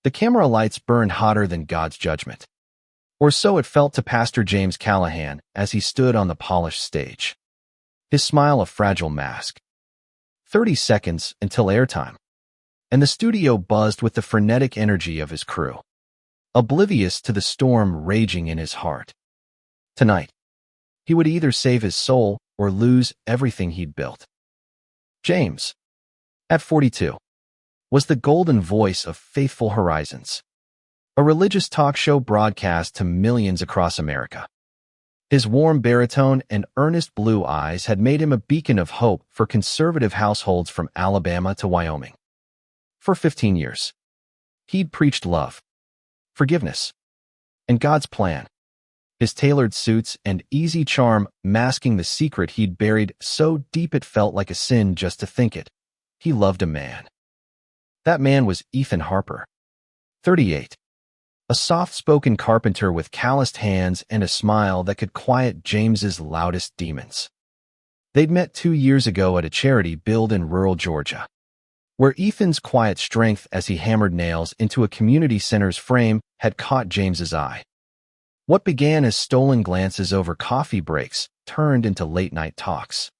The camera lights burned hotter than God's judgment. Or so it felt to Pastor James Callahan as he stood on the polished stage. His smile a fragile mask. 30 seconds until airtime. And the studio buzzed with the frenetic energy of his crew, oblivious to the storm raging in his heart. Tonight, he would either save his soul or lose everything he'd built. James, at 42, was the golden voice of Faithful Horizons, a religious talk show broadcast to millions across America. His warm baritone and earnest blue eyes had made him a beacon of hope for conservative households from Alabama to Wyoming. For 15 years, he'd preached love, forgiveness, and God's plan, his tailored suits and easy charm masking the secret he'd buried so deep it felt like a sin just to think it. He loved a man. That man was Ethan Harper, 38, a soft-spoken carpenter with calloused hands and a smile that could quiet James's loudest demons. They'd met 2 years ago at a charity build in rural Georgia, where Ethan's quiet strength as he hammered nails into a community center's frame had caught James's eye. What began as stolen glances over coffee breaks turned into late-night talks.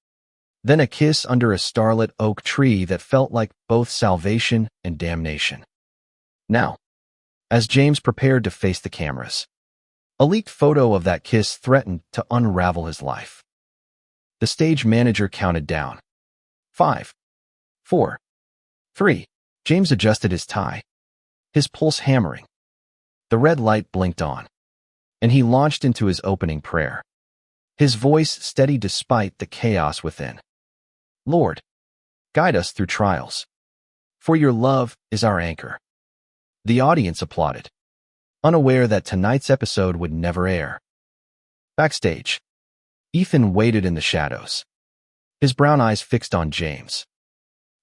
Then a kiss under a starlit oak tree that felt like both salvation and damnation. Now, as James prepared to face the cameras, a leaked photo of that kiss threatened to unravel his life. The stage manager counted down. 5, 4, 3. James adjusted his tie, his pulse hammering. The red light blinked on, and he launched into his opening prayer, his voice steady despite the chaos within. Lord, guide us through trials, for your love is our anchor. The audience applauded, unaware that tonight's episode would never air. Backstage, Ethan waited in the shadows, his brown eyes fixed on James.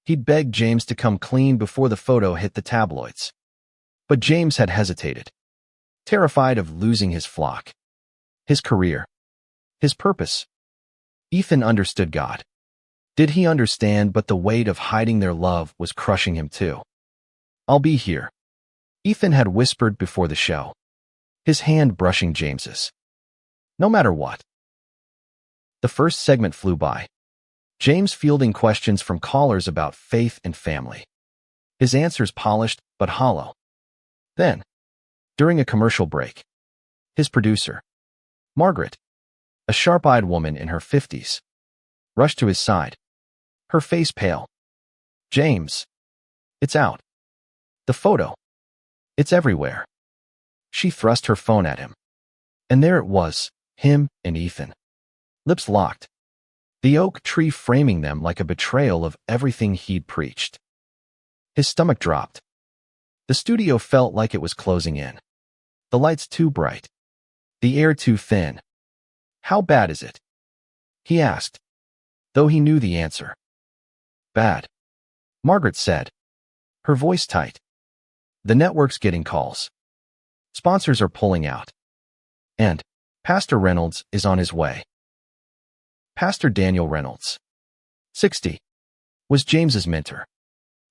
He'd begged James to come clean before the photo hit the tabloids. But James had hesitated, terrified of losing his flock, his career, his purpose. Ethan understood God. Did he understand, but the weight of hiding their love was crushing him too. I'll be here, Ethan had whispered before the show, his hand brushing James's. No matter what. The first segment flew by, James fielding questions from callers about faith and family, his answers polished but hollow. Then, during a commercial break, his producer, Margaret, a sharp-eyed woman in her 50s, rushed to his side, her face pale. James, it's out. The photo. It's everywhere. She thrust her phone at him. And there it was, him and Ethan, lips locked, the oak tree framing them like a betrayal of everything he'd preached. His stomach dropped. The studio felt like it was closing in. The lights too bright. The air too thin. How bad is it? He asked, though he knew the answer. Bad, Margaret said, her voice tight. The network's getting calls. Sponsors are pulling out. And Pastor Reynolds is on his way. Pastor Daniel Reynolds, 60, was James's mentor,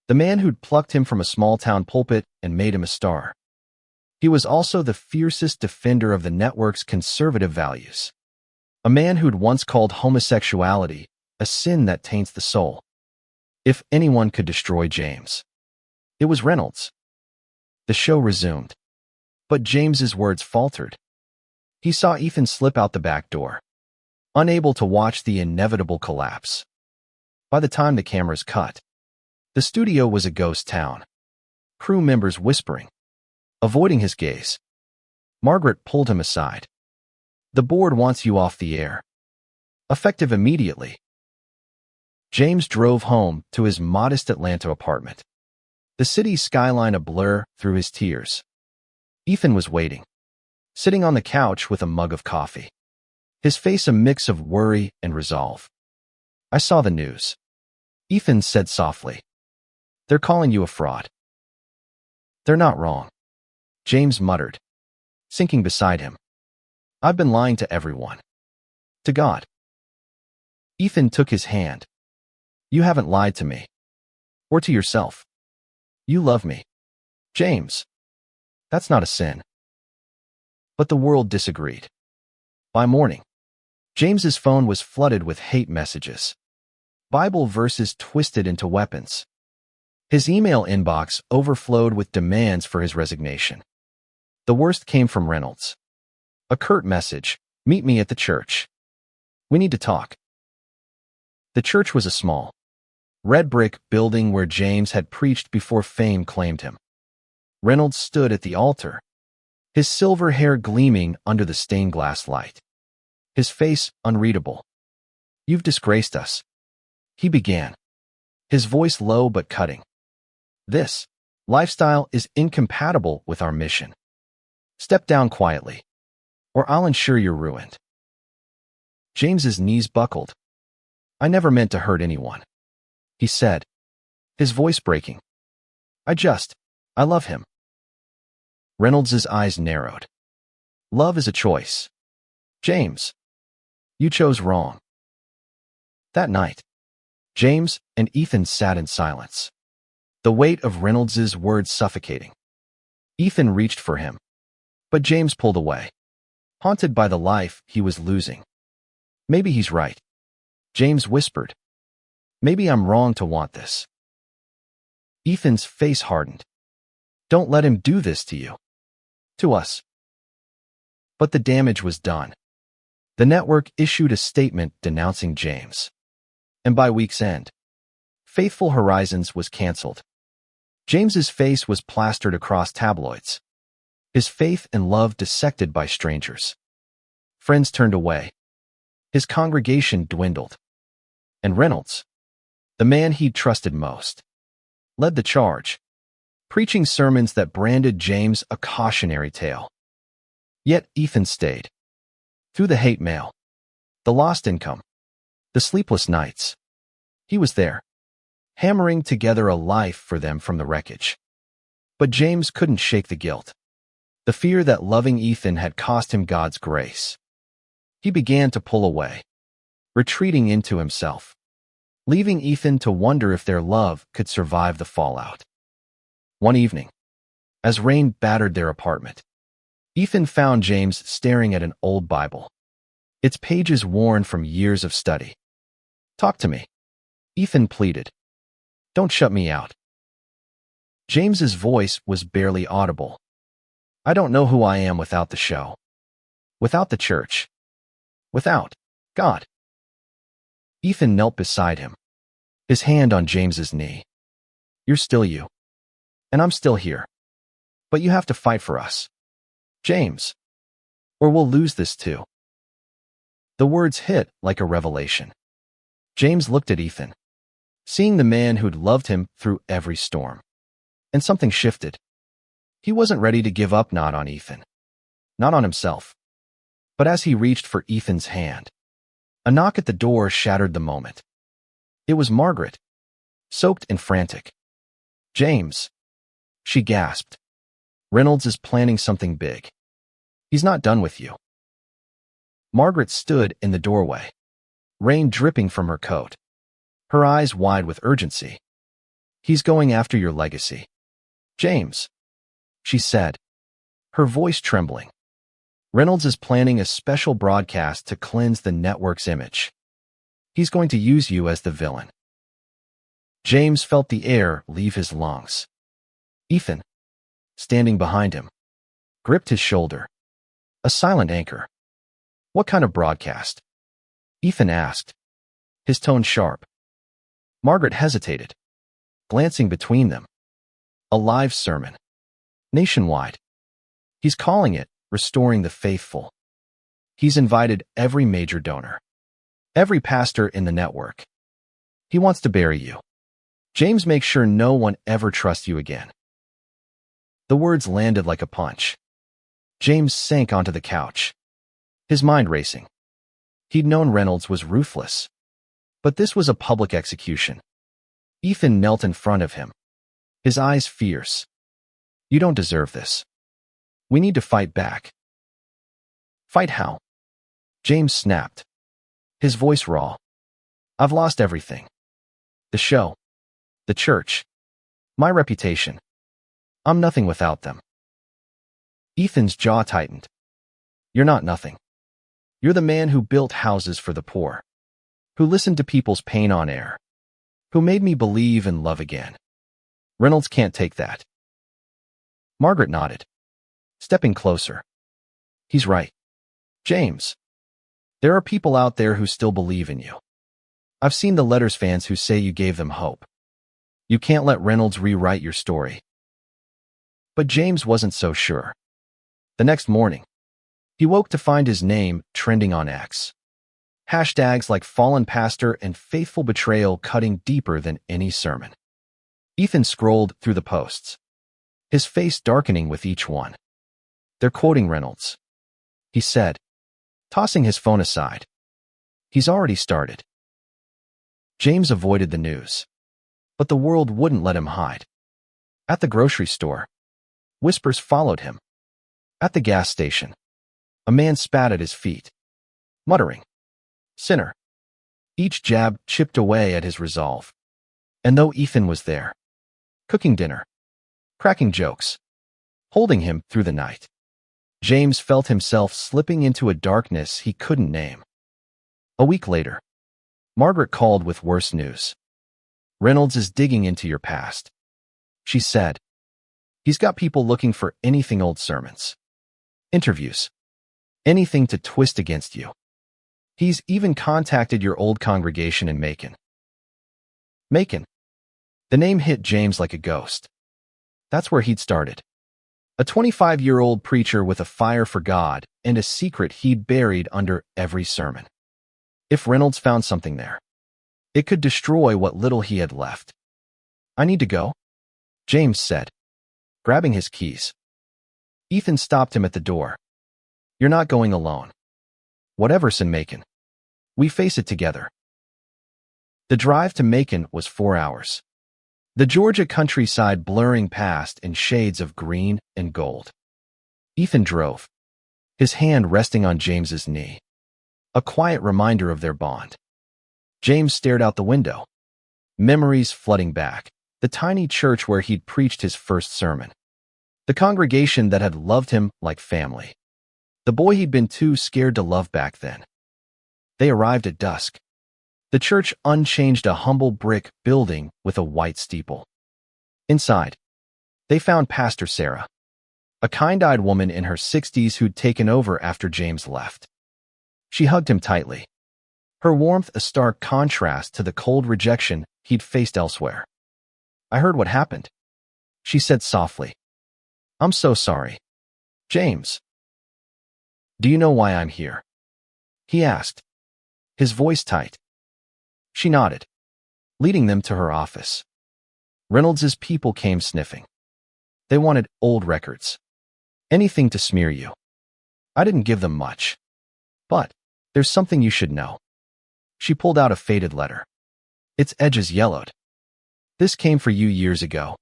the man who'd plucked him from a small-town pulpit and made him a star. He was also the fiercest defender of the network's conservative values, a man who'd once called homosexuality a sin that taints the soul. If anyone could destroy James, it was Reynolds. The show resumed, but James's words faltered. He saw Ethan slip out the back door, unable to watch the inevitable collapse. By the time the cameras cut, the studio was a ghost town, crew members whispering, avoiding his gaze. Margaret pulled him aside. The board wants you off the air. Effective immediately. James drove home to his modest Atlanta apartment, the city's skyline a blur through his tears. Ethan was waiting, sitting on the couch with a mug of coffee, his face a mix of worry and resolve. I saw the news, Ethan said softly. They're calling you a fraud. They're not wrong, James muttered, sinking beside him. I've been lying to everyone. To God. Ethan took his hand. You haven't lied to me. Or to yourself. You love me. James, That's not a sin. But the world disagreed. By morning, James's phone was flooded with hate messages, Bible verses twisted into weapons. His email inbox overflowed with demands for his resignation. The worst came from Reynolds. A curt message, "Meet me at the church. We need to talk." The church was a small, red brick building where James had preached before fame claimed him. Reynolds stood at the altar, his silver hair gleaming under the stained glass light. His face unreadable. "You've disgraced us," he began, his voice low but cutting. "This lifestyle is incompatible with our mission. Step down quietly, or I'll ensure you're ruined." James's knees buckled. "I never meant to hurt anyone," he said, his voice breaking. I love him." Reynolds's eyes narrowed. "Love is a choice. James, you chose wrong." That night, James and Ethan sat in silence, the weight of Reynolds's words suffocating. Ethan reached for him, but James pulled away, haunted by the life he was losing. "Maybe he's right," James whispered. "Maybe I'm wrong to want this." Ethan's face hardened. "Don't let him do this to you. To us." But the damage was done. The network issued a statement denouncing James. And by week's end, Faithful Horizons was canceled. James's face was plastered across tabloids, his faith and love dissected by strangers. Friends turned away. His congregation dwindled. And Reynolds, the man he'd trusted most, led the charge, preaching sermons that branded James a cautionary tale. Yet Ethan stayed. Through the hate mail, the lost income, the sleepless nights, he was there, hammering together a life for them from the wreckage. But James couldn't shake the guilt, the fear that loving Ethan had cost him God's grace. He began to pull away, retreating into himself, leaving Ethan to wonder if their love could survive the fallout. One evening, as rain battered their apartment, Ethan found James staring at an old Bible, its pages worn from years of study. "Talk to me," Ethan pleaded. "Don't shut me out." James's voice was barely audible. "I don't know who I am without the show, without the church, without God." Ethan knelt beside him, his hand on James's knee. "You're still you, and I'm still here. But you have to fight for us, James, or we'll lose this too." The words hit like a revelation. James looked at Ethan, seeing the man who'd loved him through every storm. And something shifted. He wasn't ready to give up, not on Ethan, not on himself. But as he reached for Ethan's hand, a knock at the door shattered the moment. It was Margaret, soaked and frantic. "James," she gasped. "Reynolds is planning something big. He's not done with you." Margaret stood in the doorway, rain dripping from her coat, her eyes wide with urgency. "He's going after your legacy, James," she said, her voice trembling. "Reynolds is planning a special broadcast to cleanse the network's image. He's going to use you as the villain." James felt the air leave his lungs. Ethan, standing behind him, gripped his shoulder, a silent anchor. "What kind of broadcast?" Ethan asked, his tone sharp. Margaret hesitated, glancing between them. "A live sermon. Nationwide. He's calling it Restoring the Faithful. He's invited every major donor, every pastor in the network. He wants to bury you. James, make sure no one ever trusts you again." The words landed like a punch. James sank onto the couch, his mind racing. He'd known Reynolds was ruthless, but this was a public execution. Ethan knelt in front of him, his eyes fierce. "You don't deserve this. We need to fight back." "Fight how?" James snapped, his voice raw. "I've lost everything. The show, the church, my reputation. I'm nothing without them." Ethan's jaw tightened. You're not nothing. You're the man who built houses for the poor, who listened to people's pain on air, who made me believe and love again. Reynolds can't take that. Margaret nodded, stepping closer. He's right. James, there are people out there who still believe in you. I've seen the Letters fans who say you gave them hope. You can't let Reynolds rewrite your story. But James wasn't so sure. The next morning, he woke to find his name trending on X. Hashtags like fallen pastor and faithful betrayal cutting deeper than any sermon. Ethan scrolled through the posts, his face darkening with each one. They're quoting Reynolds, he said, tossing his phone aside. He's already started. James avoided the news, but the world wouldn't let him hide. At the grocery store, whispers followed him. At the gas station, a man spat at his feet, muttering, "Sinner." Each jab chipped away at his resolve. And though Ethan was there, cooking dinner, cracking jokes, holding him through the night, James felt himself slipping into a darkness he couldn't name. A week later, Margaret called with worse news. Reynolds is digging into your past, she said. He's got people looking for anything old sermons, interviews, anything to twist against you. He's even contacted your old congregation in Macon. Macon. The name hit James like a ghost. That's where he'd started. A 25-year-old preacher with a fire for God and a secret he'd buried under every sermon. If Reynolds found something there, it could destroy what little he had left. I need to go, James said, grabbing his keys. Ethan stopped him at the door. You're not going alone. Whatever's in Macon, we face it together. The drive to Macon was 4 hours. The Georgia countryside blurring past in shades of green and gold. Ethan drove, his hand resting on James's knee, a quiet reminder of their bond. James stared out the window, memories flooding back. The tiny church where he'd preached his first sermon. The congregation that had loved him like family. The boy he'd been too scared to love back then. They arrived at dusk. The church unchanged, a humble brick building with a white steeple. Inside, they found Pastor Sarah, a kind-eyed woman in her 60s who'd taken over after James left. She hugged him tightly, her warmth a stark contrast to the cold rejection he'd faced elsewhere. I heard what happened, she said softly. I'm so sorry, James. Do you know why I'm here? He asked, his voice tight. She nodded, leading them to her office. Reynolds's people came sniffing. They wanted old records, anything to smear you. I didn't give them much. But there's something you should know. She pulled out a faded letter. Its edges yellowed. This came for you years ago.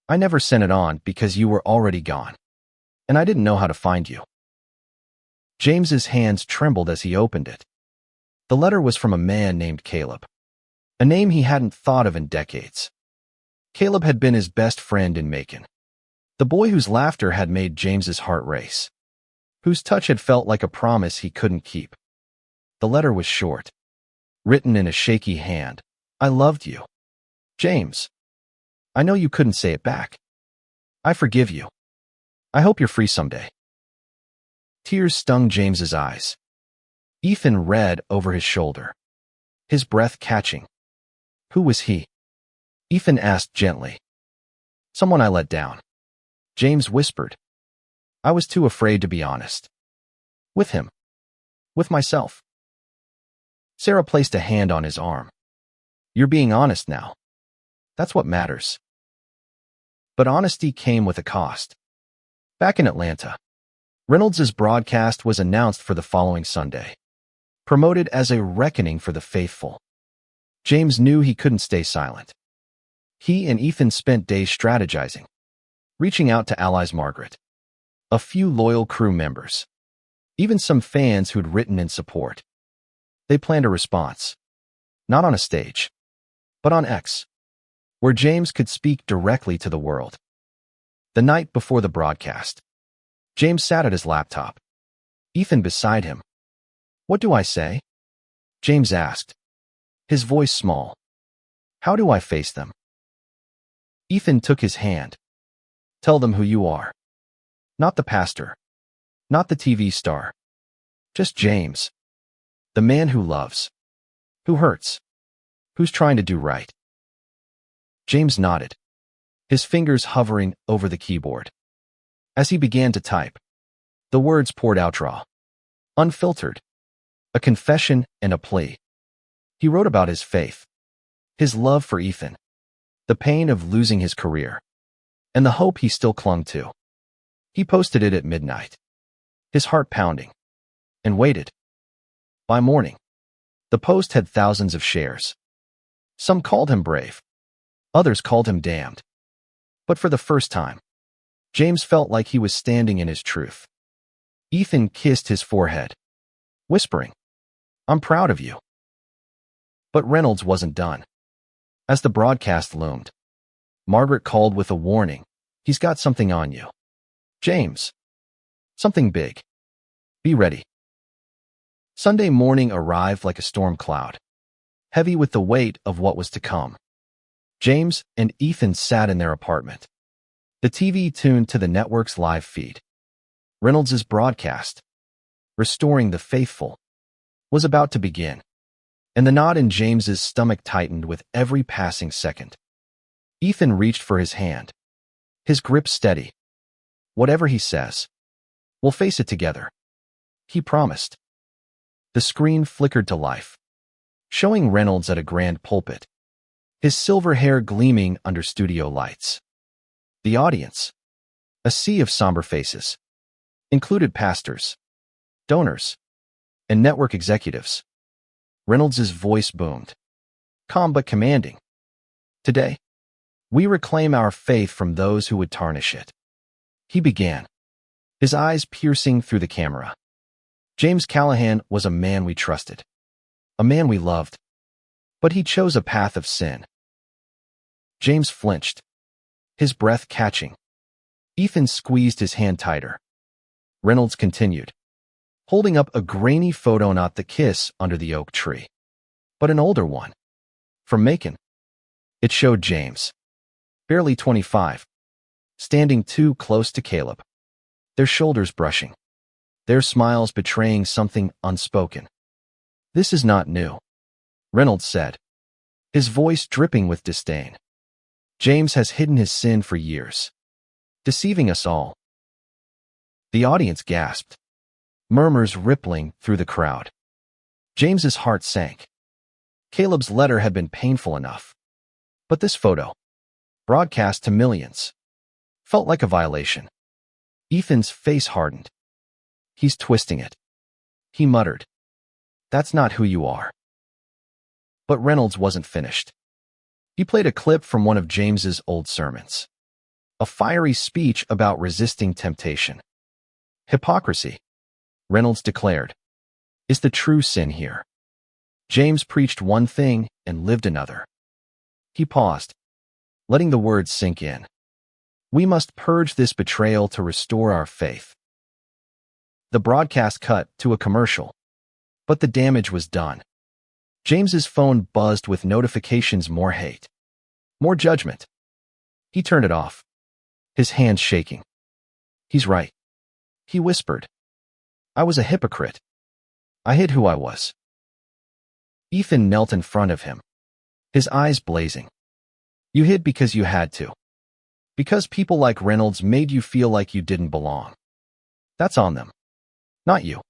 I never sent it on because you were already gone, and I didn't know how to find you. James's hands trembled as he opened it. The letter was from a man named Caleb, a name he hadn't thought of in decades. Caleb had been his best friend in Macon, the boy whose laughter had made James's heart race, whose touch had felt like a promise he couldn't keep. The letter was short, written in a shaky hand. I loved you, James. I know you couldn't say it back. I forgive you. I hope you're free someday. Tears stung James's eyes. Ethan read over his shoulder, his breath catching. Who was he? Ethan asked gently. Someone I let down, James whispered. I was too afraid to be honest. With him. With myself. Sarah placed a hand on his arm. You're being honest now. That's what matters. But honesty came with a cost. Back in Atlanta, Reynolds's broadcast was announced for the following Sunday, promoted as a reckoning for the faithful. James knew he couldn't stay silent. He and Ethan spent days strategizing, reaching out to allies Margaret, a few loyal crew members, even some fans who'd written in support. They planned a response, not on a stage, but on X, where James could speak directly to the world. The night before the broadcast, James sat at his laptop. Ethan beside him. "What do I say?" James asked, his voice small. "How do I face them?" Ethan took his hand. "Tell them who you are. Not the pastor. Not the TV star. Just James. The man who loves. Who hurts. Who's trying to do right." James nodded, his fingers hovering over the keyboard. As he began to type, the words poured out raw, unfiltered, a confession and a plea. He wrote about his faith, his love for Ethan, the pain of losing his career, and the hope he still clung to. He posted it at midnight, his heart pounding, and waited. By morning, the post had thousands of shares. Some called him brave. Others called him damned. But for the first time, James felt like he was standing in his truth. Ethan kissed his forehead, whispering, "I'm proud of you." But Reynolds wasn't done. As the broadcast loomed, Margaret called with a warning. "He's got something on you, James. Something big. Be ready." Sunday morning arrived like a storm cloud, heavy with the weight of what was to come. James and Ethan sat in their apartment, the TV tuned to the network's live feed. Reynolds' broadcast, Restoring the Faithful, was about to begin, and the knot in James's stomach tightened with every passing second. Ethan reached for his hand, his grip steady. "Whatever he says, we'll face it together," he promised. The screen flickered to life, showing Reynolds at a grand pulpit, his silver hair gleaming under studio lights. The audience, a sea of somber faces, included pastors, donors, and network executives. Reynolds' voice boomed, calm but commanding. "Today, we reclaim our faith from those who would tarnish it." He began, his eyes piercing through the camera. James Callahan was a man we trusted, a man we loved, but he chose a path of sin. James flinched, his breath catching. Ethan squeezed his hand tighter. Reynolds continued, holding up a grainy photo, not the kiss under the oak tree, but an older one, from Macon. It showed James, barely 25, standing too close to Caleb, their shoulders brushing, their smiles betraying something unspoken. "This is not new," Reynolds said, his voice dripping with disdain. "James has hidden his sin for years, deceiving us all." The audience gasped, murmurs rippling through the crowd. James's heart sank. Caleb's letter had been painful enough, but this photo, broadcast to millions, felt like a violation. Ethan's face hardened. "He's twisting it," he muttered. "That's not who you are." But Reynolds wasn't finished. He played a clip from one of James's old sermons, a fiery speech about resisting temptation. "Hypocrisy," Reynolds declared, "is the true sin here." James preached one thing and lived another. He paused, letting the words sink in. "We must purge this betrayal to restore our faith." The broadcast cut to a commercial, but the damage was done. James's phone buzzed with notifications, more hate, more judgment. He turned it off, his hands shaking. "He's right," he whispered. "I was a hypocrite. I hid who I was." Ethan knelt in front of him, his eyes blazing. "You hid because you had to. Because people like Reynolds made you feel like you didn't belong. That's on them, not you."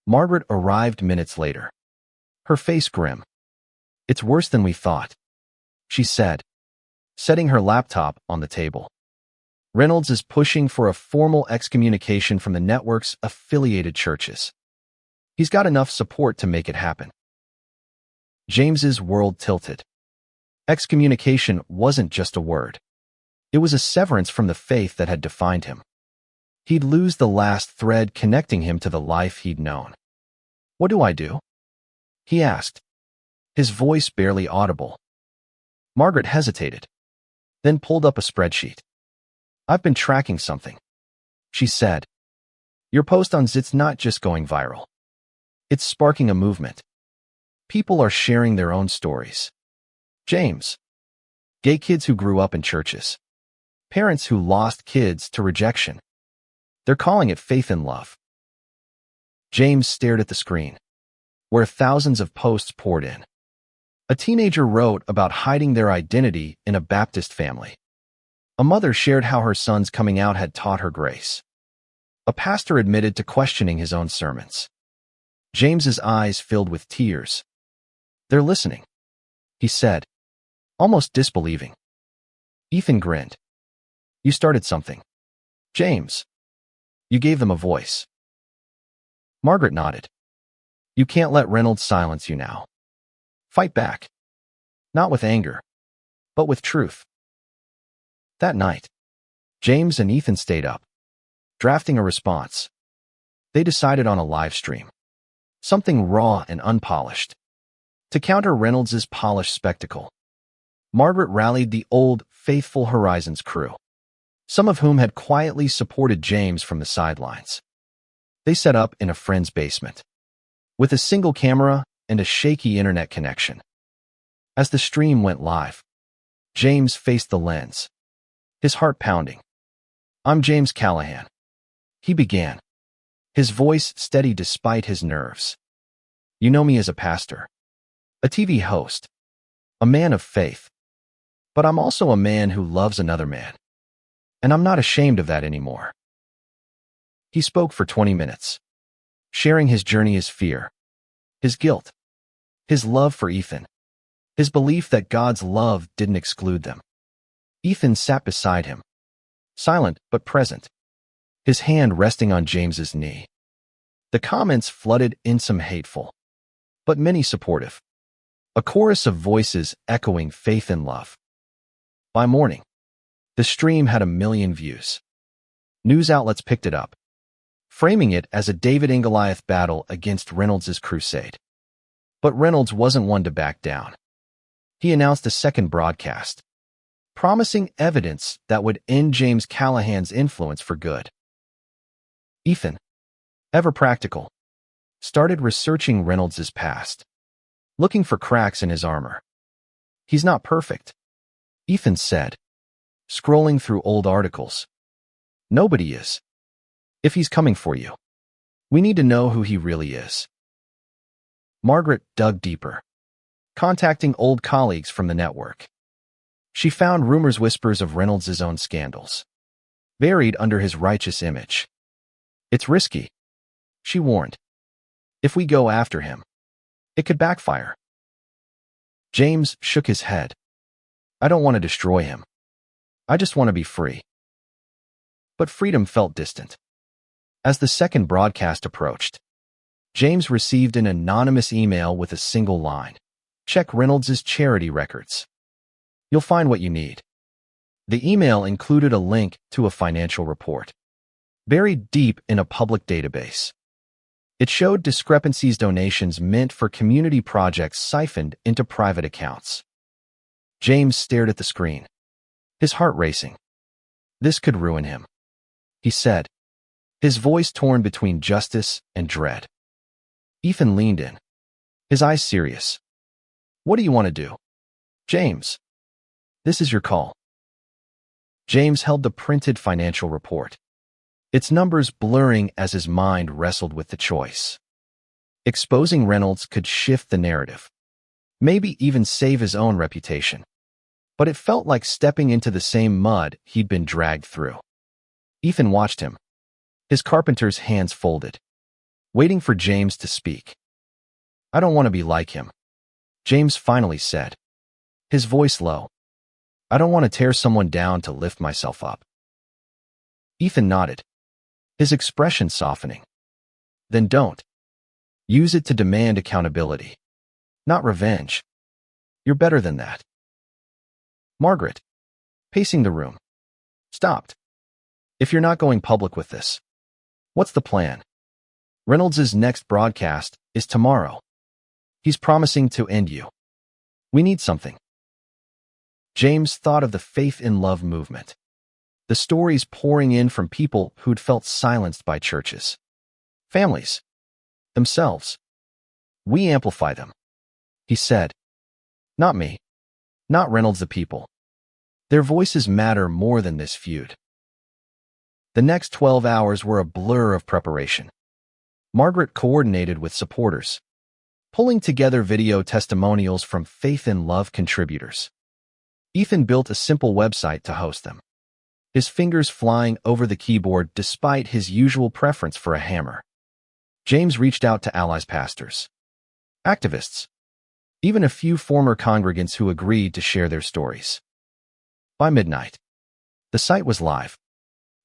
Margaret arrived minutes later, her face grim. "It's worse than we thought," she said, setting her laptop on the table. "Reynolds is pushing for a formal excommunication from the network's affiliated churches. He's got enough support to make it happen." James's world tilted. Excommunication wasn't just a word. It was a severance from the faith that had defined him. He'd lose the last thread connecting him to the life he'd known. "What do I do?" he asked, his voice barely audible. Margaret hesitated, then pulled up a spreadsheet. "I've been tracking something," she said. Your post on Zit's not just going viral. It's sparking a movement. People are sharing their own stories. James. Gay kids who grew up in churches. Parents who lost kids to rejection. They're calling it faith in love. James stared at the screen, where thousands of posts poured in. A teenager wrote about hiding their identity in a Baptist family. A mother shared how her son's coming out had taught her grace. A pastor admitted to questioning his own sermons. James's eyes filled with tears. They're listening, he said, almost disbelieving. Ethan grinned. You started something. James. You gave them a voice. Margaret nodded. You can't let Reynolds silence you now. Fight back. Not with anger, but with truth. That night, James and Ethan stayed up, drafting a response. They decided on a live stream, something raw and unpolished, to counter Reynolds' polished spectacle. Margaret rallied the old, faithful Horizons crew, some of whom had quietly supported James from the sidelines. They set up in a friend's basement, with a single camera and a shaky internet connection. As the stream went live, James faced the lens, his heart pounding. I'm James Callahan, he began, his voice steady despite his nerves. You know me as a pastor, a TV host, a man of faith. But I'm also a man who loves another man. And I'm not ashamed of that anymore. He spoke for 20 minutes, sharing his journey, his fear, his guilt, his love for Ethan, his belief that God's love didn't exclude them. Ethan sat beside him, silent but present, his hand resting on James's knee. The comments flooded in, some hateful, but many supportive. A chorus of voices echoing faith and love. By morning, the stream had 1 million views. News outlets picked it up, framing it as a David and Goliath battle against Reynolds' crusade. But Reynolds wasn't one to back down. He announced a second broadcast, promising evidence that would end James Callahan's influence for good. Ethan, ever practical, started researching Reynolds' past, looking for cracks in his armor. He's not perfect, Ethan said, scrolling through old articles. Nobody is. If he's coming for you, we need to know who he really is. Margaret dug deeper, contacting old colleagues from the network. She found rumors, whispers of Reynolds' own scandals, buried under his righteous image. It's risky, she warned. If we go after him, it could backfire. James shook his head. I don't want to destroy him. I just want to be free. But freedom felt distant. As the second broadcast approached, James received an anonymous email with a single line. Check Reynolds' charity records. You'll find what you need. The email included a link to a financial report, buried deep in a public database. It showed discrepancies, donations meant for community projects siphoned into private accounts. James stared at the screen, his heart racing. This could ruin him, he said, his voice torn between justice and dread. Ethan leaned in, his eyes serious. What do you want to do? James, this is your call. James held the printed financial report, its numbers blurring as his mind wrestled with the choice. Exposing Reynolds could shift the narrative, maybe even save his own reputation. But it felt like stepping into the same mud he'd been dragged through. Ethan watched him, his carpenter's hands folded, waiting for James to speak. I don't want to be like him, James finally said, his voice low. I don't want to tear someone down to lift myself up. Ethan nodded, his expression softening. Then don't. Use it to demand accountability, not revenge. You're better than that. Margaret, pacing the room, stopped. If you're not going public with this, what's the plan? Reynolds' next broadcast is tomorrow. He's promising to end you. We need something. James thought of the faith in love movement, the stories pouring in from people who'd felt silenced by churches, families, themselves. "We amplify them," he said. "Not me. Not Reynolds, the people. Their voices matter more than this feud." The next 12 hours were a blur of preparation. Margaret coordinated with supporters, pulling together video testimonials from Faith in Love contributors. Ethan built a simple website to host them, his fingers flying over the keyboard despite his usual preference for a hammer. James reached out to allies, pastors, activists, even a few former congregants who agreed to share their stories. By midnight, the site was live,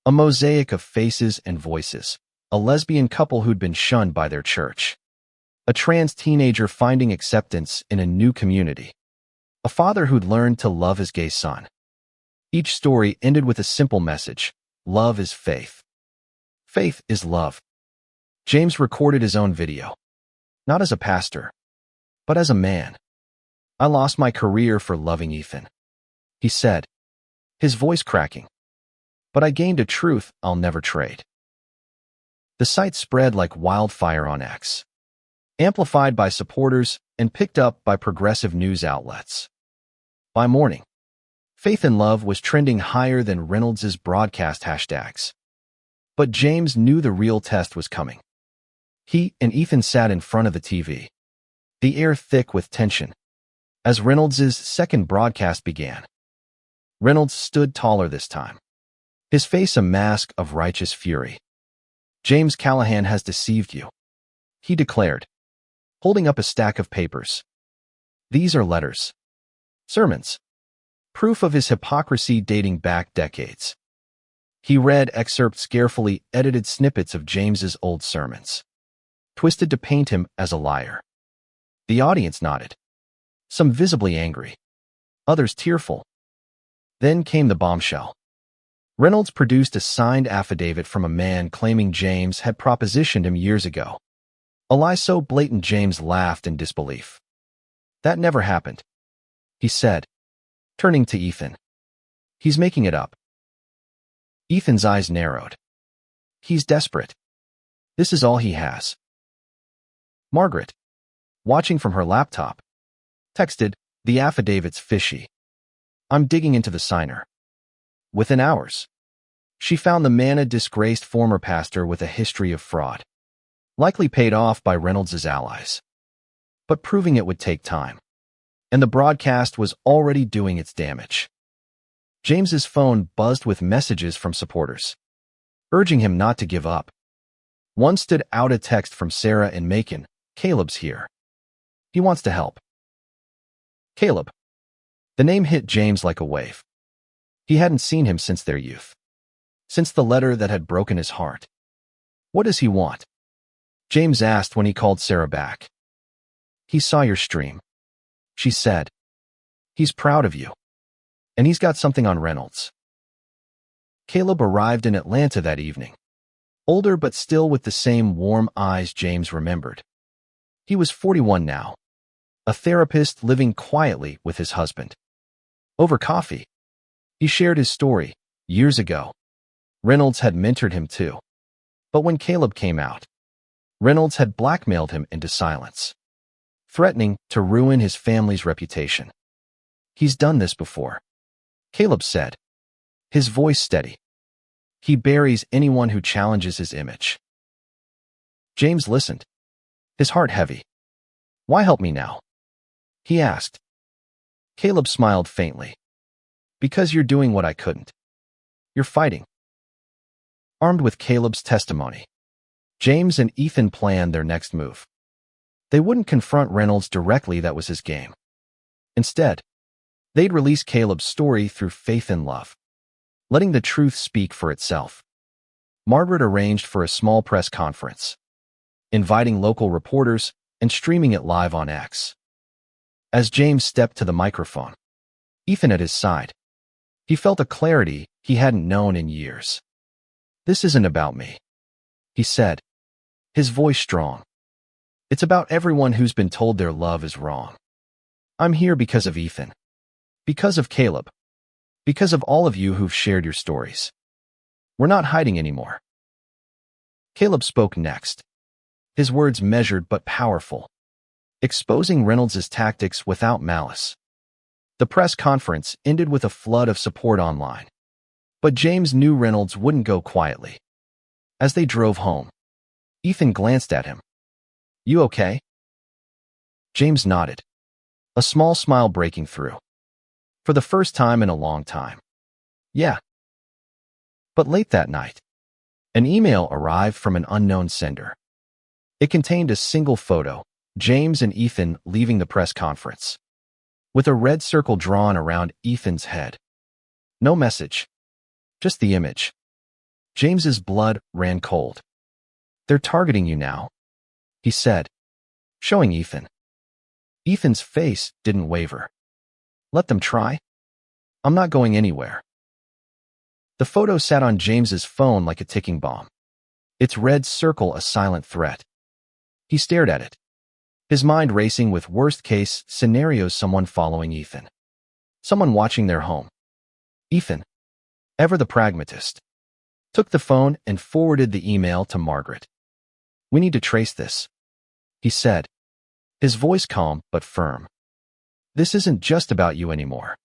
a mosaic of faces and voices, a lesbian couple who'd been shunned by their church, a trans teenager finding acceptance in a new community, a father who'd learned to love his gay son. Each story ended with a simple message: love is faith. Faith is love. James recorded his own video, not as a pastor, but as a man. "I lost my career for loving Ethan," he said, his voice cracking. "But I gained a truth I'll never trade." The site spread like wildfire on X, amplified by supporters and picked up by progressive news outlets. By morning, Faith in Love was trending higher than Reynolds' broadcast hashtags. But James knew the real test was coming. He and Ethan sat in front of the TV, the air thick with tension, as Reynolds' second broadcast began. Reynolds stood taller this time, his face a mask of righteous fury. "James Callahan has deceived you," he declared, holding up a stack of papers. "These are letters, sermons, proof of his hypocrisy dating back decades." He read excerpts, carefully edited snippets of James's old sermons, twisted to paint him as a liar. The audience nodded, some visibly angry, others tearful. Then came the bombshell. Reynolds produced a signed affidavit from a man claiming James had propositioned him years ago. A lie so blatant James laughed in disbelief. "That never happened," he said, turning to Ethan. "He's making it up." Ethan's eyes narrowed. "He's desperate. This is all he has." Margaret, watching from her laptop, texted, "The affidavit's fishy. I'm digging into the signer." Within hours, she found the man a disgraced former pastor with a history of fraud, likely paid off by Reynolds' allies. But proving it would take time, and the broadcast was already doing its damage. James's phone buzzed with messages from supporters, urging him not to give up. One stood out, a text from Sarah in Macon: "Caleb's here. He wants to help." Caleb. The name hit James like a wave. He hadn't seen him since their youth, since the letter that had broken his heart. "What does he want?" James asked when he called Sarah back. "He saw your stream," she said. "He's proud of you. And he's got something on Reynolds." Caleb arrived in Atlanta that evening, older but still with the same warm eyes James remembered. He was 41 now, a therapist living quietly with his husband. Over coffee, he shared his story. Years ago, Reynolds had mentored him too. But when Caleb came out, Reynolds had blackmailed him into silence, threatening to ruin his family's reputation. "He's done this before," Caleb said, his voice steady. "He buries anyone who challenges his image." James listened, his heart heavy. "Why help me now?" he asked. Caleb smiled faintly. "Because you're doing what I couldn't. You're fighting." Armed with Caleb's testimony, James and Ethan planned their next move. They wouldn't confront Reynolds directly, that was his game. Instead, they'd release Caleb's story through Faith in Love, letting the truth speak for itself. Margaret arranged for a small press conference, inviting local reporters and streaming it live on X. As James stepped to the microphone, Ethan at his side, he felt a clarity he hadn't known in years. "This isn't about me," he said, his voice strong. "It's about everyone who's been told their love is wrong. I'm here because of Ethan, because of Caleb, Because of all of you who've shared your stories. We're not hiding anymore. Caleb spoke next, his words measured but powerful, exposing Reynolds' tactics without malice. The press conference ended with a flood of support online. But James knew Reynolds wouldn't go quietly. As they drove home, Ethan glanced at him. "You okay?" James nodded, a small smile breaking through. For the first time in a long time. "Yeah." But late that night, an email arrived from an unknown sender. It contained a single photo, James and Ethan leaving the press conference, with a red circle drawn around Ethan's head. No message, just the image. James's blood ran cold. "They're targeting you now," he said, showing Ethan. Ethan's face didn't waver. "Let them try. I'm not going anywhere." The photo sat on James's phone like a ticking bomb, its red circle a silent threat. He stared at it, his mind racing with worst-case scenarios: someone following Ethan, someone watching their home. Ethan, ever the pragmatist, took the phone and forwarded the email to Margaret. "We need to trace this," he said, his voice calm but firm. "This isn't just about you anymore,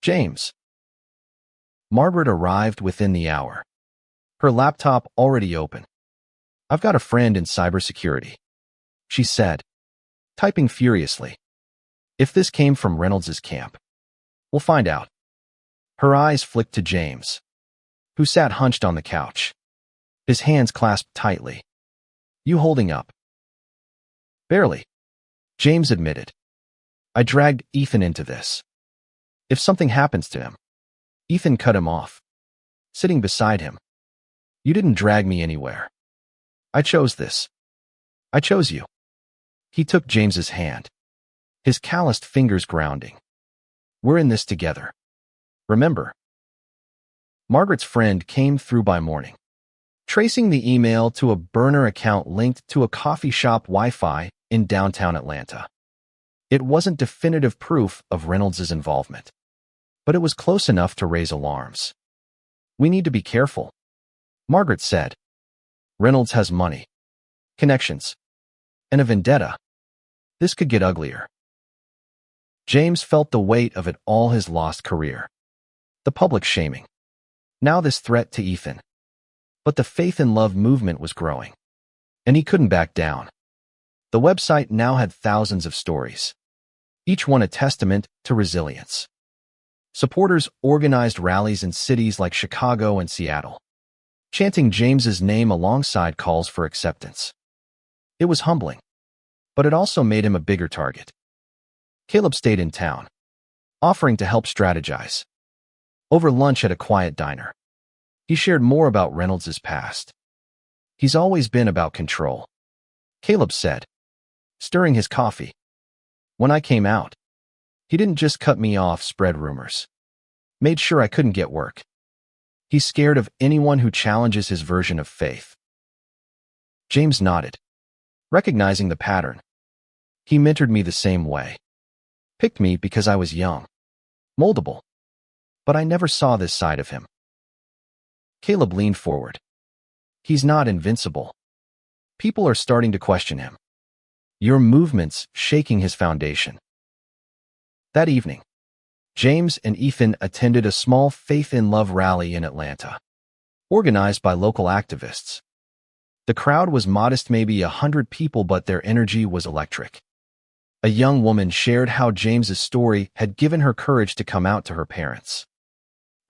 James." Margaret arrived within the hour, her laptop already open. "I've got a friend in cybersecurity," she said, typing furiously. "If this came from Reynolds' camp, we'll find out." Her eyes flicked to James, who sat hunched on the couch, his hands clasped tightly. "You holding up?" "Barely," James admitted. "I dragged Ethan into this. If something happens to him..." Ethan cut him off, sitting beside him. "You didn't drag me anywhere. I chose this. I chose you." He took James's hand, his calloused fingers grounding. "We're in this together. Remember?" Margaret's friend came through by morning, tracing the email to a burner account linked to a coffee shop Wi-Fi in downtown Atlanta. It wasn't definitive proof of Reynolds' involvement, but it was close enough to raise alarms. "We need to be careful," Margaret said. "Reynolds has money, connections, and a vendetta. This could get uglier." James felt the weight of it all: his lost career, the public shaming, now this threat to Ethan. But the faith and love movement was growing, and he couldn't back down. The website now had thousands of stories, each one a testament to resilience. Supporters organized rallies in cities like Chicago and Seattle, chanting James's name alongside calls for acceptance. It was humbling, but it also made him a bigger target. Caleb stayed in town, offering to help strategize. Over lunch at a quiet diner, he shared more about Reynolds' past. "He's always been about control," Caleb said, stirring his coffee. "When I came out, he didn't just cut me off, spread rumors, made sure I couldn't get work. He's scared of anyone who challenges his version of faith." James nodded, recognizing the pattern. "He mentored me the same way. Picked me because I was young, moldable. But I never saw this side of him." Caleb leaned forward. "He's not invincible. People are starting to question him. Your movement's shaking his foundation." That evening, James and Ethan attended a small Faith in Love rally in Atlanta, organized by local activists. The crowd was modest, maybe 100 people, but their energy was electric. A young woman shared how James's story had given her courage to come out to her parents.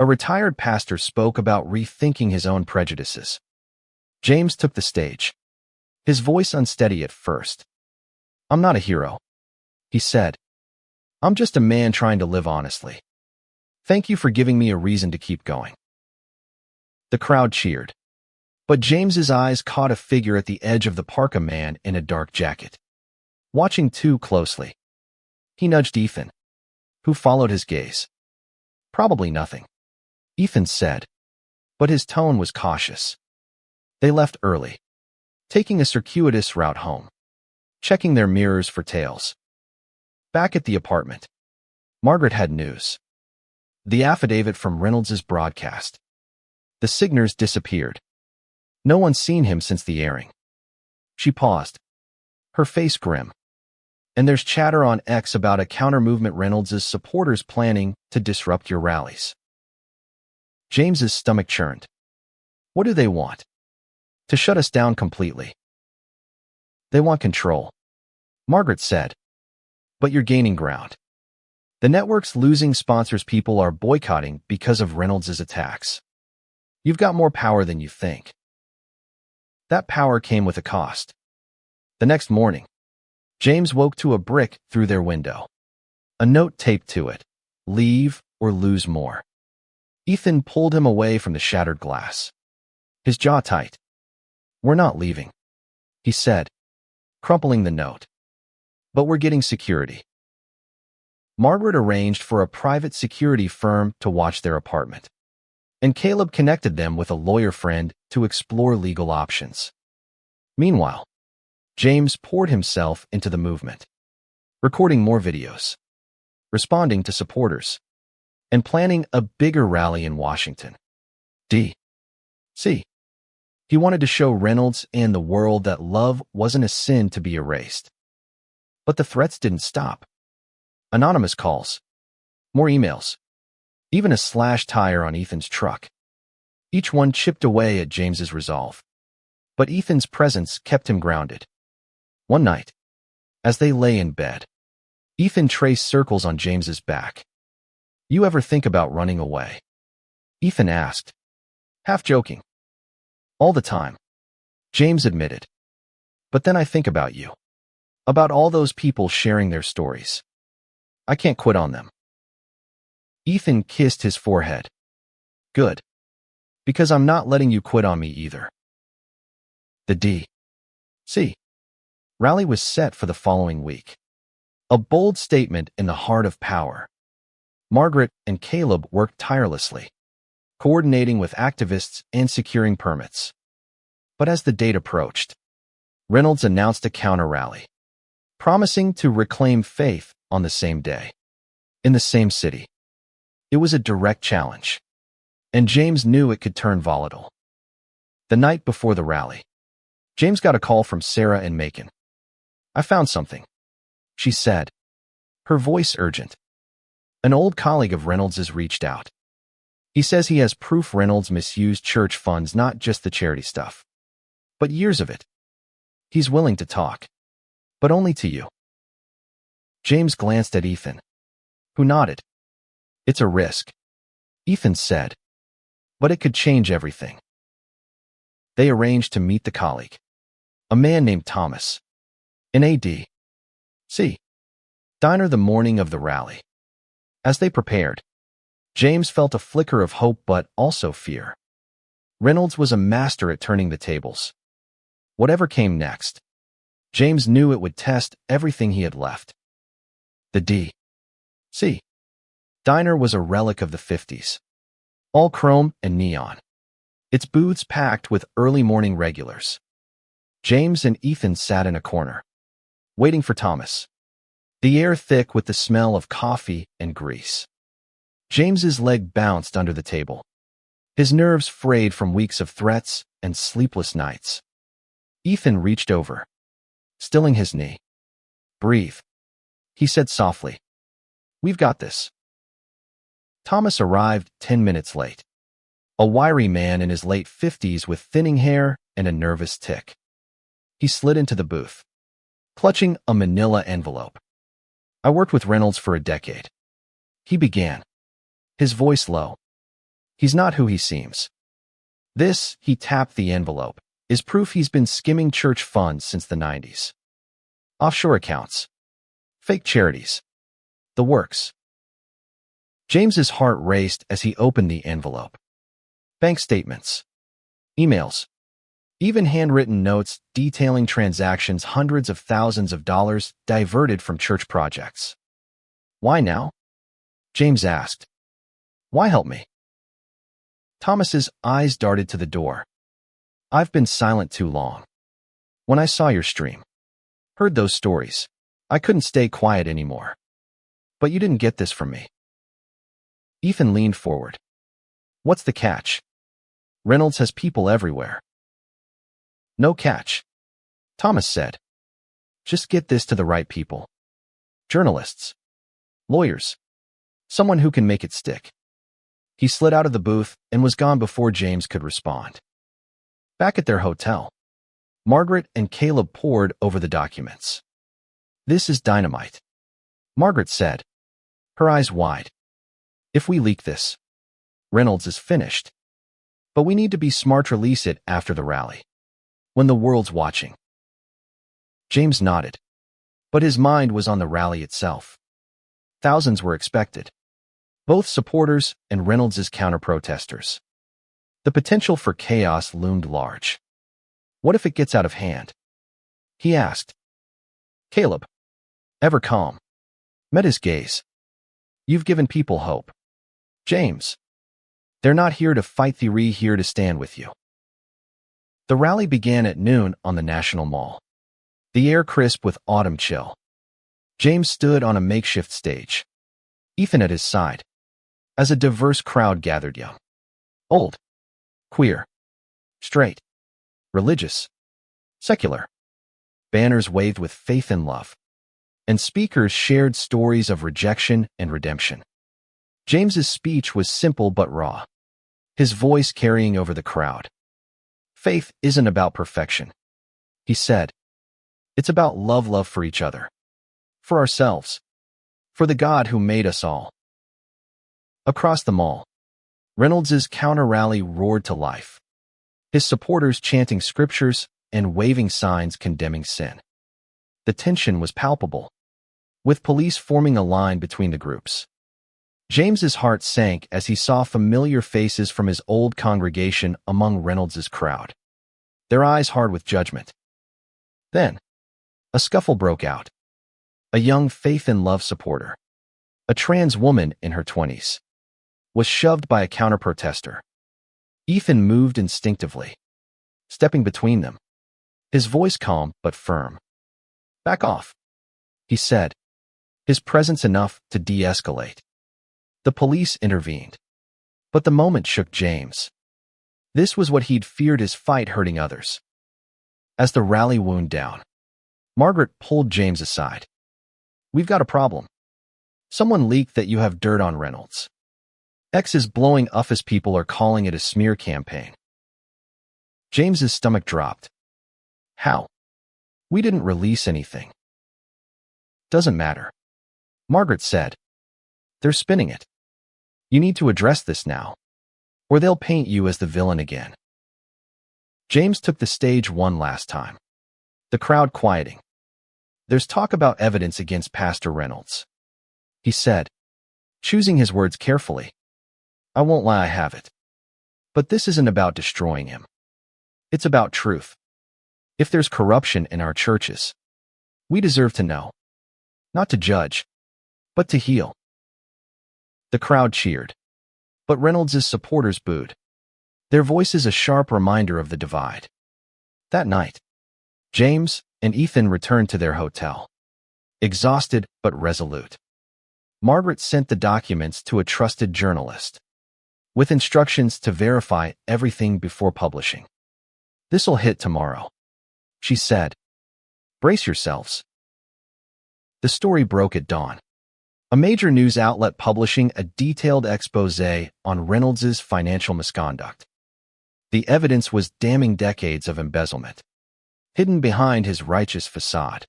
A retired pastor spoke about rethinking his own prejudices. James took the stage, his voice unsteady at first. "I'm not a hero," he said. "I'm just a man trying to live honestly. Thank you for giving me a reason to keep going." The crowd cheered, but James's eyes caught a figure at the edge of the park, a man in a dark jacket, watching too closely. He nudged Ethan, who followed his gaze. "Probably nothing," Ethan said, but his tone was cautious. They left early, taking a circuitous route home, checking their mirrors for tails. Back at the apartment, Margaret had news. The affidavit from Reynolds's broadcast. The signers disappeared. No one's seen him since the airing. She paused, her face grim. And there's chatter on X about a counter-movement Reynolds's supporters planning to disrupt your rallies. James's stomach churned. What do they want? To shut us down completely. They want control, Margaret said. But you're gaining ground. The network's losing sponsors people are boycotting because of Reynolds's attacks. You've got more power than you think. That power came with a cost. The next morning, James woke to a brick through their window. A note taped to it. Leave or lose more. Ethan pulled him away from the shattered glass. His jaw tight. We're not leaving, he said, crumpling the note. But we're getting security. Margaret arranged for a private security firm to watch their apartment, and Caleb connected them with a lawyer friend to explore legal options. Meanwhile, James poured himself into the movement, recording more videos, responding to supporters, and planning a bigger rally in Washington, D.C. He wanted to show Reynolds and the world that love wasn't a sin to be erased. But the threats didn't stop. Anonymous calls, more emails, even a slashed tire on Ethan's truck. Each one chipped away at James's resolve. But Ethan's presence kept him grounded. One night, as they lay in bed, Ethan traced circles on James's back. You ever think about running away? Ethan asked, half joking. All the time, James admitted. But then I think about you. About all those people sharing their stories. I can't quit on them. Ethan kissed his forehead. Good. Because I'm not letting you quit on me either. The D.C. rally was set for the following week. A bold statement in the heart of power. Margaret and Caleb worked tirelessly, coordinating with activists and securing permits. But as the date approached, Reynolds announced a counter-rally, promising to reclaim faith on the same day, in the same city. It was a direct challenge, and James knew it could turn volatile. The night before the rally, James got a call from Sarah and Macon. I found something, she said, her voice urgent. An old colleague of Reynolds's reached out. He says he has proof Reynolds misused church funds, not just the charity stuff, but years of it. He's willing to talk, but only to you. James glanced at Ethan, who nodded. It's a risk, Ethan said, but it could change everything. They arranged to meet the colleague, a man named Thomas, in a D.C. diner the morning of the rally. As they prepared, James felt a flicker of hope but also fear. Reynolds was a master at turning the tables. Whatever came next, James knew it would test everything he had left. The D.C. diner was a relic of the 50s, all chrome and neon, its booths packed with early morning regulars. James and Ethan sat in a corner, waiting for Thomas, the air thick with the smell of coffee and grease. James's leg bounced under the table, his nerves frayed from weeks of threats and sleepless nights. Ethan reached over, stilling his knee. Breathe, he said softly. We've got this. Thomas arrived 10 minutes late, a wiry man in his late 50s with thinning hair and a nervous tic. He slid into the booth, clutching a manila envelope. I worked with Reynolds for a decade, he began, his voice low. He's not who he seems. This, he tapped the envelope, is proof he's been skimming church funds since the 90s. Offshore accounts, fake charities, the works. James's heart raced as he opened the envelope. Bank statements, emails, even handwritten notes detailing transactions hundreds of thousands of dollars diverted from church projects. Why now? James asked. Why help me? Thomas's eyes darted to the door. I've been silent too long. When I saw your stream, heard those stories, I couldn't stay quiet anymore. But you didn't get this from me. Ethan leaned forward. What's the catch? Reynolds has people everywhere. No catch, Thomas said. Just get this to the right people. Journalists. Lawyers. Someone who can make it stick. He slid out of the booth and was gone before James could respond. Back at their hotel, Margaret and Caleb pored over the documents. This is dynamite, Margaret said, her eyes wide. If we leak this, Reynolds is finished. But we need to be smart to release it after the rally, when the world's watching. James nodded, but his mind was on the rally itself. Thousands were expected, both supporters and Reynolds' counter-protesters. The potential for chaos loomed large. What if it gets out of hand? He asked. Caleb, ever calm, met his gaze. You've given people hope. James, they're not here to fight, they're here to stand with you. The rally began at noon on the National Mall. The air crisp with autumn chill. James stood on a makeshift stage, Ethan at his side, as a diverse crowd gathered, young, old, queer, straight, religious, secular. Banners waved with faith and love, and speakers shared stories of rejection and redemption. James's speech was simple but raw, his voice carrying over the crowd. Faith isn't about perfection, he said. It's about love for each other, for ourselves, for the God who made us all. Across the mall, Reynolds' counter-rally roared to life, his supporters chanting scriptures and waving signs condemning sin. The tension was palpable, with police forming a line between the groups. James's heart sank as he saw familiar faces from his old congregation among Reynolds' crowd, their eyes hard with judgment. Then, a scuffle broke out. A young faith and love supporter, a trans woman in her 20s, was shoved by a counter-protester. Ethan moved instinctively, stepping between them, his voice calm but firm. Back off, he said, his presence enough to de-escalate. The police intervened, but the moment shook James. This was what he'd feared, his fight hurting others. As the rally wound down, Margaret pulled James aside. We've got a problem. Someone leaked that you have dirt on Reynolds. X is blowing up as people are calling it a smear campaign. James's stomach dropped. How? We didn't release anything. Doesn't matter, Margaret said. They're spinning it. You need to address this now, or they'll paint you as the villain again. James took the stage one last time, the crowd quieting. There's talk about evidence against Pastor Reynolds, he said, choosing his words carefully. I won't lie, I have it. But this isn't about destroying him. It's about truth. If there's corruption in our churches, we deserve to know. Not to judge, but to heal. The crowd cheered, but Reynolds' supporters booed, their voices a sharp reminder of the divide. That night, James and Ethan returned to their hotel, exhausted but resolute. Margaret sent the documents to a trusted journalist, with instructions to verify everything before publishing. This'll hit tomorrow, she said. Brace yourselves. The story broke at dawn, a major news outlet publishing a detailed expose on Reynolds' financial misconduct. The evidence was damning: decades of embezzlement, hidden behind his righteous facade.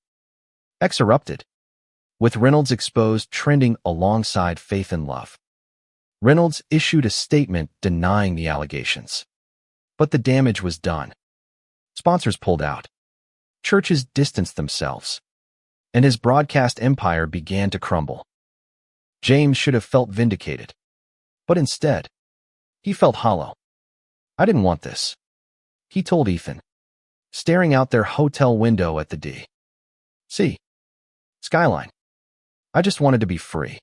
X erupted, with Reynolds exposed trending alongside faith and love. Reynolds issued a statement denying the allegations. But the damage was done. Sponsors pulled out. Churches distanced themselves. And his broadcast empire began to crumble. James should have felt vindicated. But instead, he felt hollow. I didn't want this, he told Ethan, staring out their hotel window at the D.C. skyline. I just wanted to be free.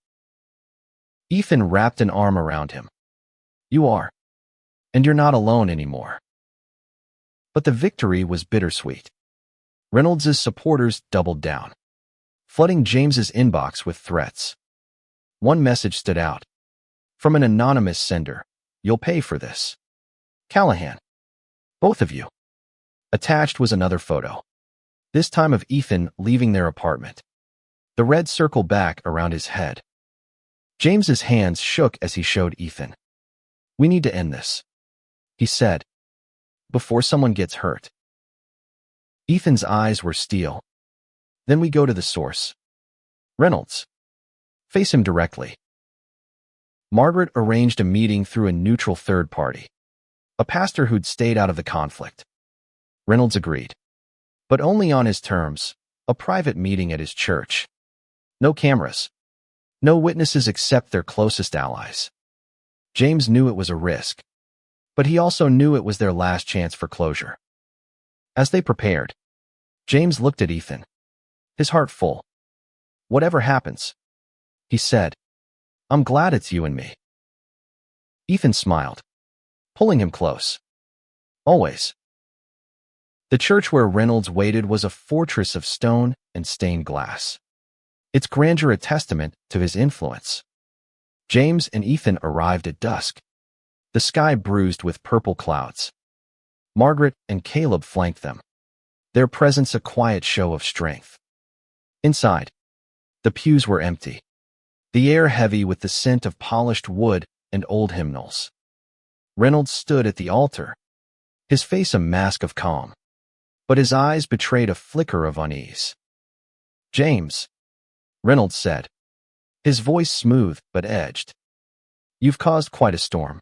Ethan wrapped an arm around him. You are. And you're not alone anymore. But the victory was bittersweet. Reynolds' supporters doubled down, flooding James's inbox with threats. One message stood out. From an anonymous sender. You'll pay for this. Callahan. Both of you. Attached was another photo. This time of Ethan leaving their apartment. The red circle back around his head. James's hands shook as he showed Ethan. We need to end this, he said, before someone gets hurt. Ethan's eyes were steel. Then we go to the source. Reynolds. Face him directly. Margaret arranged a meeting through a neutral third party, a pastor who'd stayed out of the conflict. Reynolds agreed, but only on his terms, a private meeting at his church. No cameras. No witnesses except their closest allies. James knew it was a risk, but he also knew it was their last chance for closure. As they prepared, James looked at Ethan, his heart full. Whatever happens, he said, I'm glad it's you and me. Ethan smiled, pulling him close. Always. The church where Reynolds waited was a fortress of stone and stained glass, its grandeur a testament to his influence. James and Ethan arrived at dusk, the sky bruised with purple clouds. Margaret and Caleb flanked them, their presence a quiet show of strength. Inside, the pews were empty, the air heavy with the scent of polished wood and old hymnals. Reynolds stood at the altar, his face a mask of calm, but his eyes betrayed a flicker of unease. James, Reynolds said, his voice smooth but edged. You've caused quite a storm.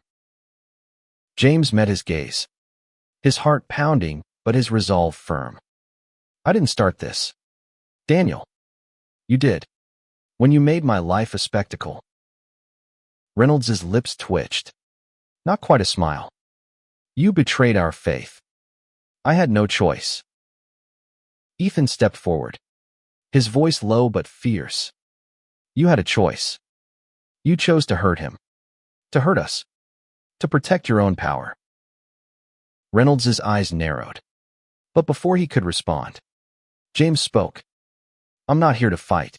James met his gaze, his heart pounding but his resolve firm. I didn't start this. Daniel. You did. When you made my life a spectacle. Reynolds's lips twitched. Not quite a smile. You betrayed our faith. I had no choice. Ethan stepped forward, his voice low but fierce. You had a choice. You chose to hurt him. To hurt us. To protect your own power. Reynolds's eyes narrowed. But before he could respond, James spoke. I'm not here to fight.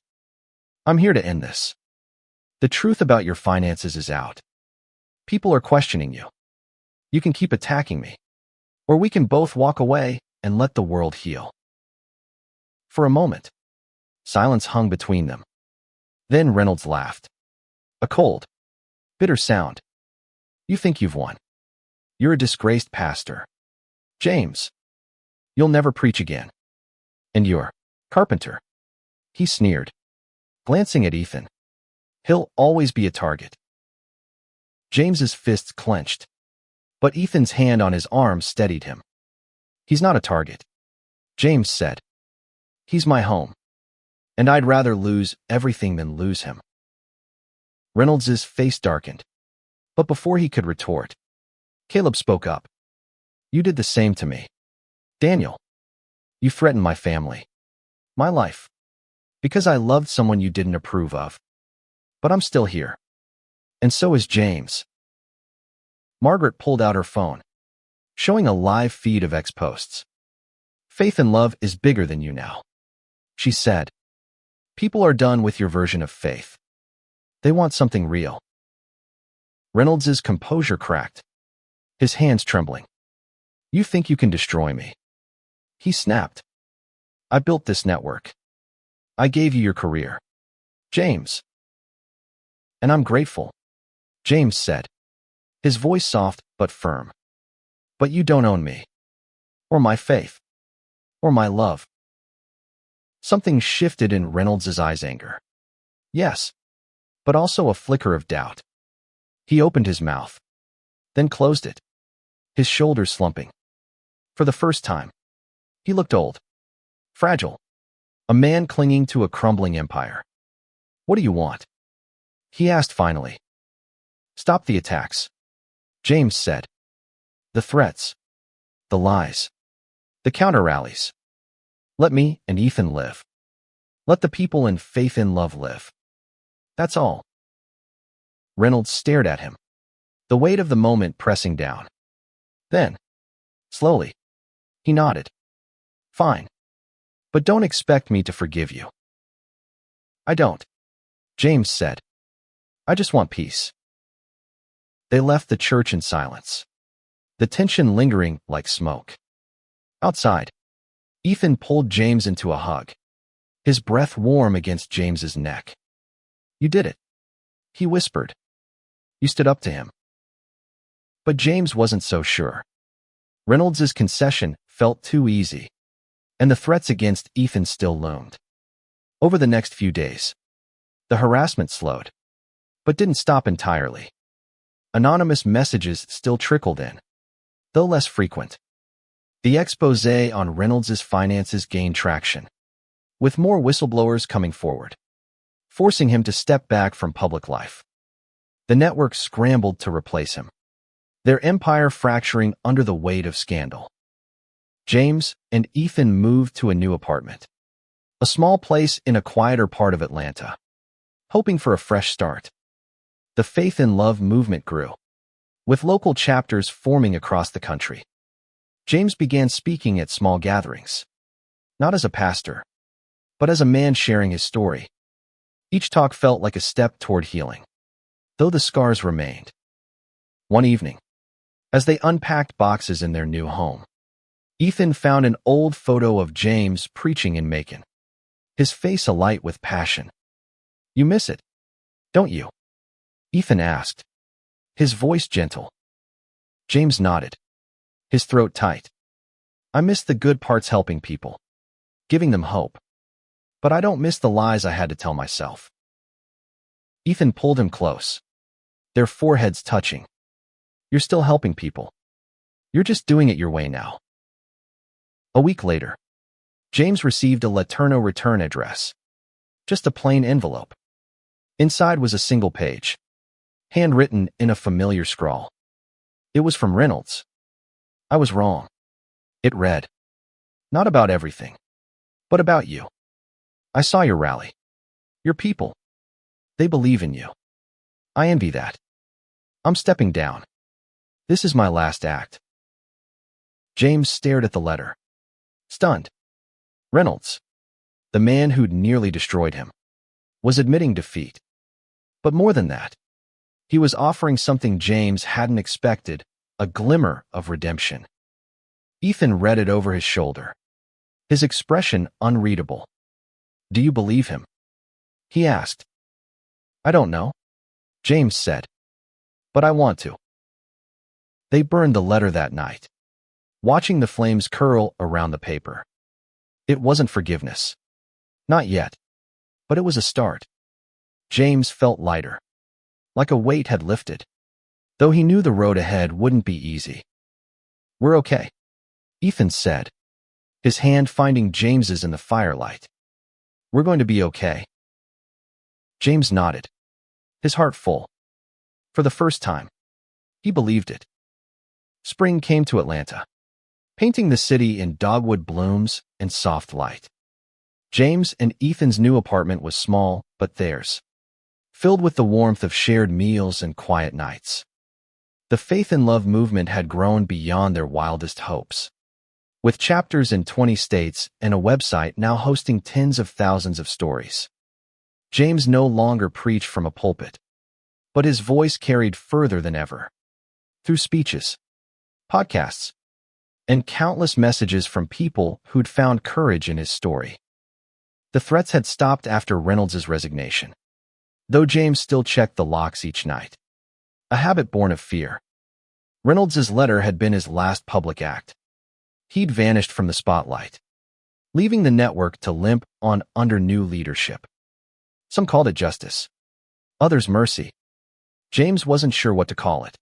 I'm here to end this. The truth about your finances is out. People are questioning you. You can keep attacking me, or we can both walk away and let the world heal. For a moment, silence hung between them. Then Reynolds laughed. A cold, bitter sound. You think you've won. You're a disgraced pastor. James, you'll never preach again. And you're carpenter. He sneered, glancing at Ethan. He'll always be a target. James's fists clenched, but Ethan's hand on his arm steadied him. He's not a target, James said. He's my home, and I'd rather lose everything than lose him. Reynolds's face darkened, but before he could retort, Caleb spoke up. You did the same to me. Daniel, you threatened my family, my life, because I loved someone you didn't approve of. But I'm still here. And so is James. Margaret pulled out her phone, showing a live feed of ex-posts. Faith and love is bigger than you now, she said. People are done with your version of faith. They want something real. Reynolds's composure cracked, his hands trembling. You think you can destroy me? He snapped. I built this network. I gave you your career, James. And I'm grateful, James said, his voice soft but firm. But you don't own me, or my faith, or my love. Something shifted in Reynolds' eyes, anger. Yes, but also a flicker of doubt. He opened his mouth, then closed it, his shoulders slumping. For the first time, he looked old, fragile, a man clinging to a crumbling empire. What do you want? He asked finally. Stop the attacks, James said. The threats, the lies, the counter-rallies. Let me and Ethan live. Let the people in faith and love live. That's all. Reynolds stared at him, the weight of the moment pressing down. Then, slowly, he nodded. Fine. But don't expect me to forgive you. I don't, James said. I just want peace. They left the church in silence, the tension lingering like smoke. Outside, Ethan pulled James into a hug, his breath warm against James's neck. "You did it," he whispered. "You stood up to him." But James wasn't so sure. Reynolds's concession felt too easy, and the threats against Ethan still loomed. Over the next few days, the harassment slowed, but didn't stop entirely. Anonymous messages still trickled in, though less frequent. The expose on Reynolds's finances gained traction, with more whistleblowers coming forward, forcing him to step back from public life. The network scrambled to replace him, their empire fracturing under the weight of scandal. James and Ethan moved to a new apartment, a small place in a quieter part of Atlanta, hoping for a fresh start. The faith in love movement grew, with local chapters forming across the country. James began speaking at small gatherings, not as a pastor, but as a man sharing his story. Each talk felt like a step toward healing, though the scars remained. One evening, as they unpacked boxes in their new home, Ethan found an old photo of James preaching in Macon, his face alight with passion. "You miss it, don't you?" Ethan asked, his voice gentle. James nodded, his throat tight. "I miss the good parts, helping people, giving them hope. But I don't miss the lies I had to tell myself." Ethan pulled him close, their foreheads touching. "You're still helping people. You're just doing it your way now." A week later, James received a Laterno return address, just a plain envelope. Inside was a single page, handwritten in a familiar scrawl. It was from Reynolds. "I was wrong," it read. "Not about everything, but about you. I saw your rally. Your people. They believe in you. I envy that. I'm stepping down. This is my last act." James stared at the letter, stunned. Reynolds, the man who'd nearly destroyed him, was admitting defeat. But more than that, he was offering something James hadn't expected, a glimmer of redemption. Ethan read it over his shoulder, his expression unreadable. "Do you believe him?" he asked. "I don't know," James said, "but I want to." They burned the letter that night, watching the flames curl around the paper. It wasn't forgiveness. Not yet. But it was a start. James felt lighter, like a weight had lifted, though he knew the road ahead wouldn't be easy. "We're okay," Ethan said, his hand finding James's in the firelight. "We're going to be okay." James nodded, his heart full. For the first time, he believed it. Spring came to Atlanta, painting the city in dogwood blooms and soft light. James and Ethan's new apartment was small, but theirs, filled with the warmth of shared meals and quiet nights. The faith and love movement had grown beyond their wildest hopes, with chapters in 20 states and a website now hosting tens of thousands of stories. James no longer preached from a pulpit, but his voice carried further than ever, through speeches, podcasts, and countless messages from people who'd found courage in his story. The threats had stopped after Reynolds's resignation, though James still checked the locks each night, a habit born of fear. Reynolds's letter had been his last public act. He'd vanished from the spotlight, leaving the network to limp on under new leadership. Some called it justice, others mercy. James wasn't sure what to call it,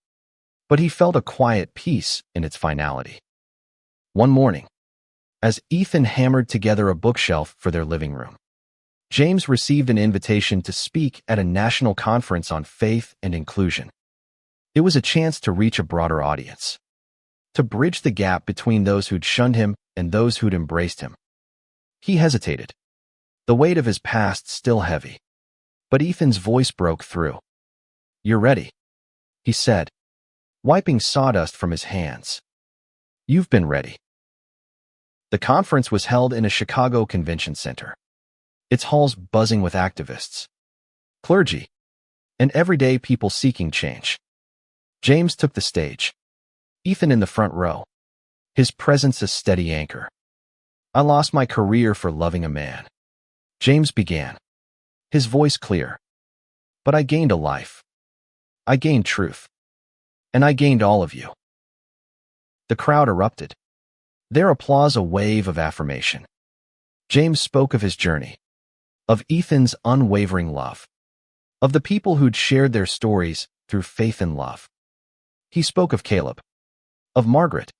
but he felt a quiet peace in its finality. One morning, as Ethan hammered together a bookshelf for their living room, James received an invitation to speak at a national conference on faith and inclusion. It was a chance to reach a broader audience, to bridge the gap between those who'd shunned him and those who'd embraced him. He hesitated, the weight of his past still heavy. But Ethan's voice broke through. "You're ready," he said, wiping sawdust from his hands. "You've been ready." The conference was held in a Chicago convention center, its halls buzzing with activists, clergy, and everyday people seeking change. James took the stage, Ethan in the front row, his presence a steady anchor. I lost my career for loving a man. James began, his voice clear. But I gained a life. I gained truth. And I gained all of you. The crowd erupted, their applause a wave of affirmation. James spoke of his journey, of Ethan's unwavering love, of the people who'd shared their stories through faith and love. He spoke of Caleb, of Margaret,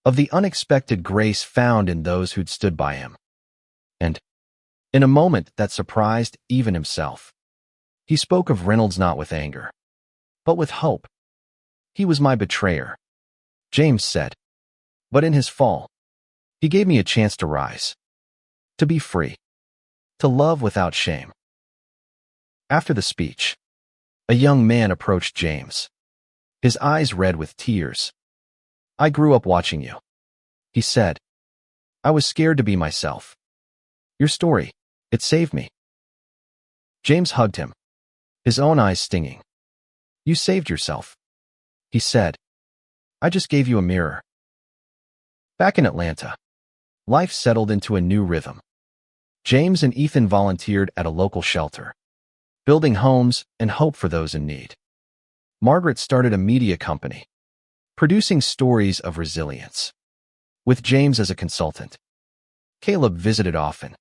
of the unexpected grace found in those who'd stood by him. And, in a moment that surprised even himself, he spoke of Reynolds not with anger, but with hope. He was my betrayer, James said, but in his fall, he gave me a chance to rise, to be free, to love without shame. After the speech, a young man approached James, his eyes red with tears. I grew up watching you, he said. I was scared to be myself. Your story, it saved me. James hugged him, his own eyes stinging. You saved yourself, he said. I just gave you a mirror. Back in Atlanta, life settled into a new rhythm. James and Ethan volunteered at a local shelter, building homes and hope for those in need. Margaret started a media company, producing stories of resilience, with James as a consultant. Caleb visited often,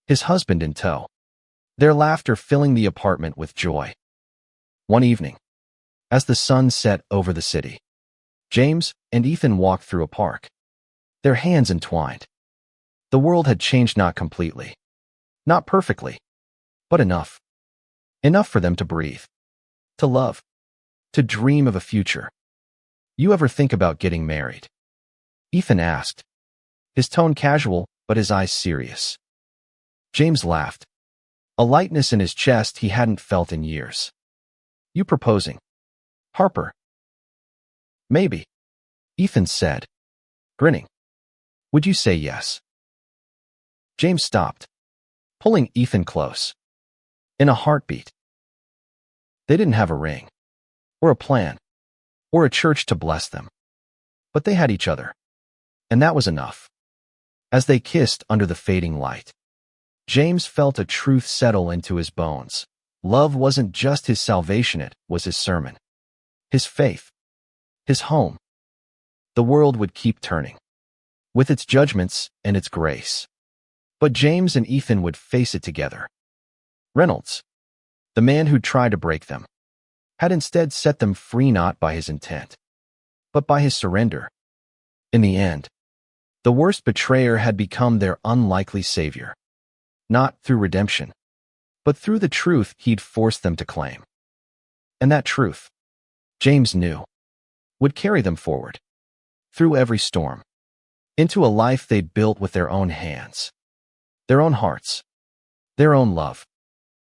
his husband in tow, their laughter filling the apartment with joy. One evening, as the sun set over the city, James and Ethan walked through a park, their hands entwined. The world had changed, not completely, not perfectly, but enough. Enough for them to breathe, to love, to dream of a future. You ever think about getting married? Ethan asked, his tone casual but his eyes serious. James laughed, a lightness in his chest he hadn't felt in years. You proposing, Harper? Maybe, Ethan said, grinning. Would you say yes? James stopped, pulling Ethan close. In a heartbeat. They didn't have a ring, or a plan, or a church to bless them. But they had each other, and that was enough. As they kissed under the fading light, James felt a truth settle into his bones. Love wasn't just his salvation, it was his sermon, his faith, his home. The world would keep turning, with its judgments and its grace. But James and Ethan would face it together. Reynolds, the man who tried to break them, had instead set them free, not by his intent, but by his surrender. In the end, the worst betrayer had become their unlikely savior, not through redemption, but through the truth he'd forced them to claim. And that truth, James knew, would carry them forward, through every storm, into a life they'd built with their own hands, their own hearts, their own love.